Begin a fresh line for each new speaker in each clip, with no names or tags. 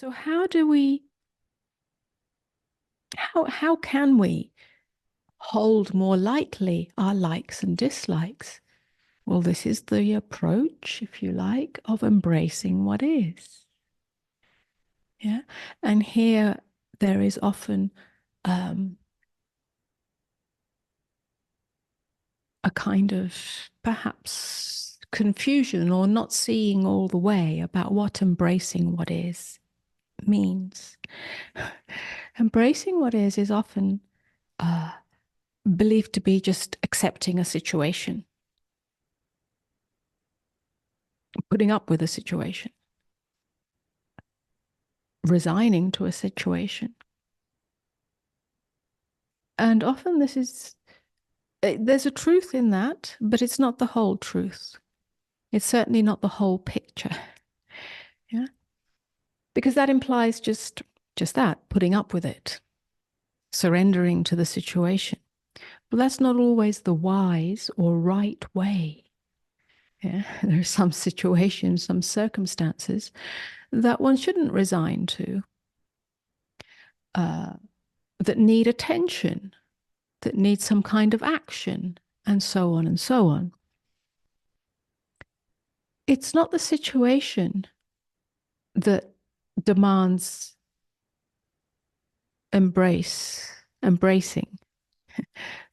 So how can we hold more lightly our likes and dislikes? Well, this is the approach, if you like, of embracing what is. Yeah. And here there is often a kind of perhaps confusion or not seeing all the way about what embracing what is means. Embracing what is often believed to be just accepting a situation, putting up with a situation, resigning to a situation. And often there's a truth in that, but it's not the whole truth. It's certainly not the whole picture. Yeah. Because that implies just that, putting up with it, surrendering to the situation. But that's not always the wise or right way. Yeah. There are some situations, some circumstances that one shouldn't resign to, that need attention, that need some kind of action, and so on and so on. It's not the situation that demands embracing.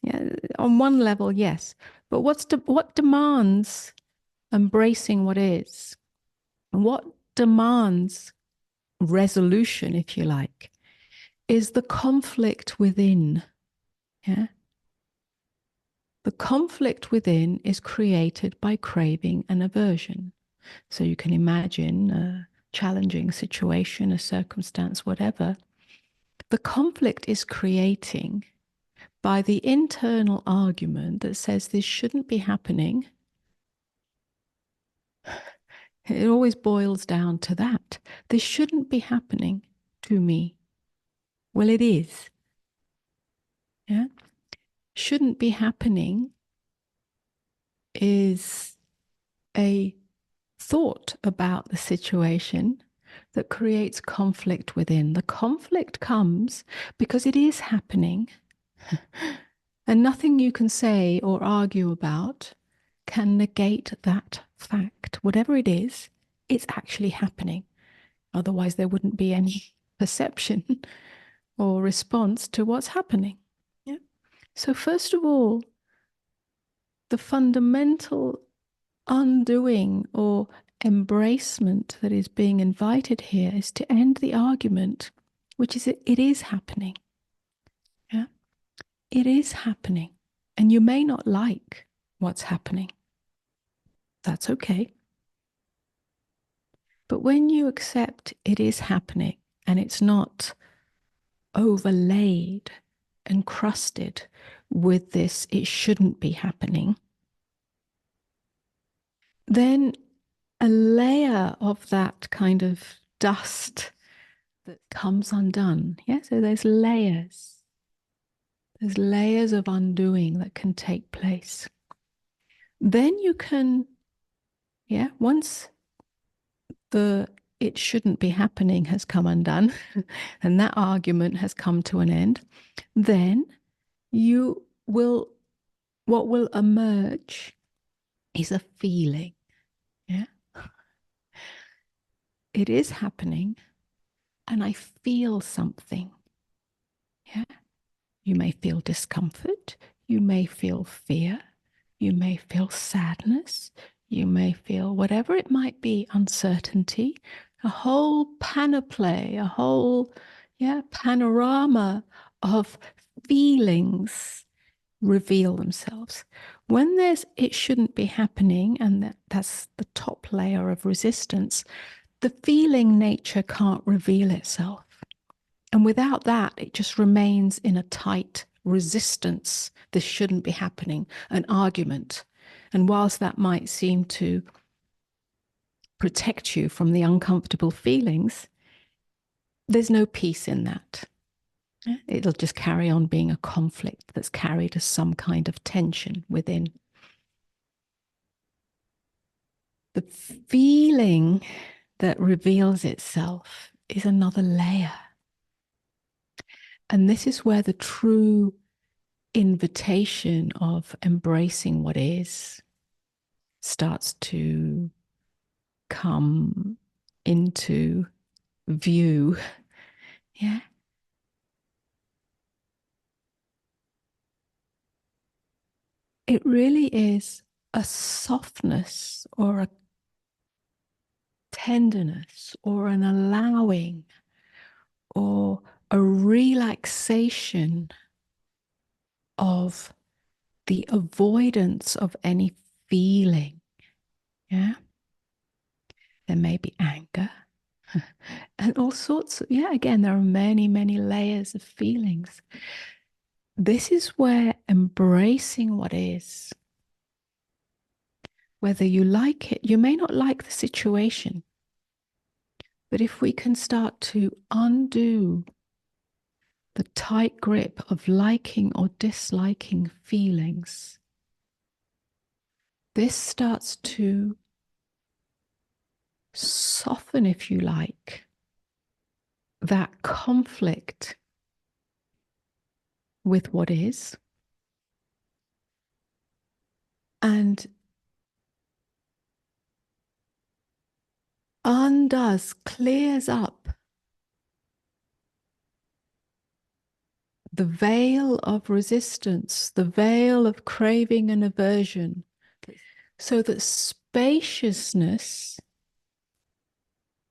Yeah, on one level, yes. But what demands embracing what is? And what demands resolution, if you like, is the conflict within. Yeah. The conflict within is created by craving and aversion. So you can imagine a challenging situation, a circumstance, whatever. The conflict is creating by the internal argument that says this shouldn't be happening. It always boils down to that. This shouldn't be happening to me. Well, it is. Yeah. Shouldn't be happening is a thought about the situation that creates conflict within. The conflict comes because it is happening, and nothing you can say or argue about can negate that fact. Whatever it is, it's actually happening. Otherwise, there wouldn't be any perception or response to what's happening. Yeah. So first of all, the fundamental undoing or embracement that is being invited here is to end the argument, which is it is happening. Yeah. It is happening. And you may not like what's happening. That's okay. But when you accept it is happening and it's not overlaid, encrusted with this, it shouldn't be happening, then a layer of that kind of dust that comes undone. Yeah, so there's layers. There's layers of undoing that can take place. Then you can, yeah, once the it shouldn't be happening has come undone and that argument has come to an end, then what will emerge is a feeling. Yeah. It is happening and I feel something. Yeah. You may feel discomfort. You may feel fear. You may feel sadness. You may feel whatever it might be, uncertainty, a whole panoply, a whole panorama of feelings reveal themselves. When it shouldn't be happening, and that's the top layer of resistance, the feeling nature can't reveal itself. And without that, it just remains in a tight resistance. This shouldn't be happening, an argument. And whilst that might seem to protect you from the uncomfortable feelings, there's no peace in that. It'll just carry on being a conflict that's carried as some kind of tension within. The feeling that reveals itself is another layer. And this is where the true invitation of embracing what is starts to come into view. Yeah. It really is a softness or a tenderness or an allowing or a relaxation of the avoidance of any feeling. Yeah. There may be anger and all sorts of, yeah, again, there are many, many layers of feelings. This is where embracing what is, whether you like it, you may not like the situation, but if we can start to undo the tight grip of liking or disliking feelings, this starts to soften, if you like, that conflict with what is, and undoes, clears up the veil of resistance, the veil of craving and aversion, so that spaciousness,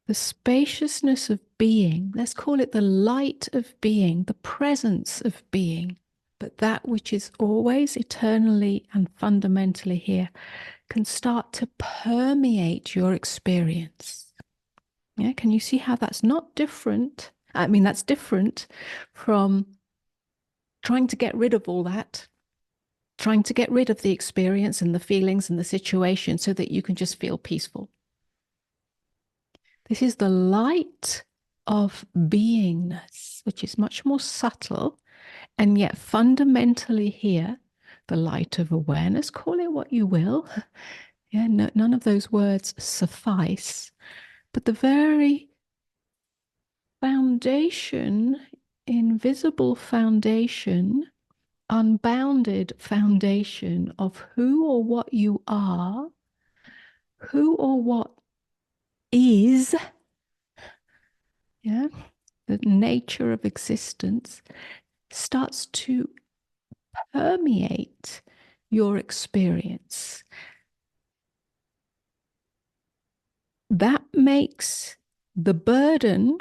the spaciousness of being, let's call it the light of being, the presence of being, but that which is always eternally and fundamentally here, can start to permeate your experience. Yeah, can you see how that's not different? I mean, that's different from trying to get rid of all that, trying to get rid of the experience and the feelings and the situation so that you can just feel peaceful. This is the light of beingness, which is much more subtle and yet fundamentally here, the light of awareness, call it what you will. Yeah, no, none of those words suffice, but the very foundation, invisible foundation, unbounded foundation of who or what you are, who or what is, yeah, the nature of existence starts to permeate your experience. That makes the burden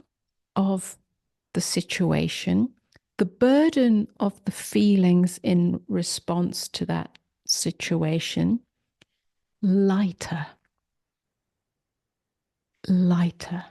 of the situation, the burden of the feelings in response to that situation, lighter, lighter.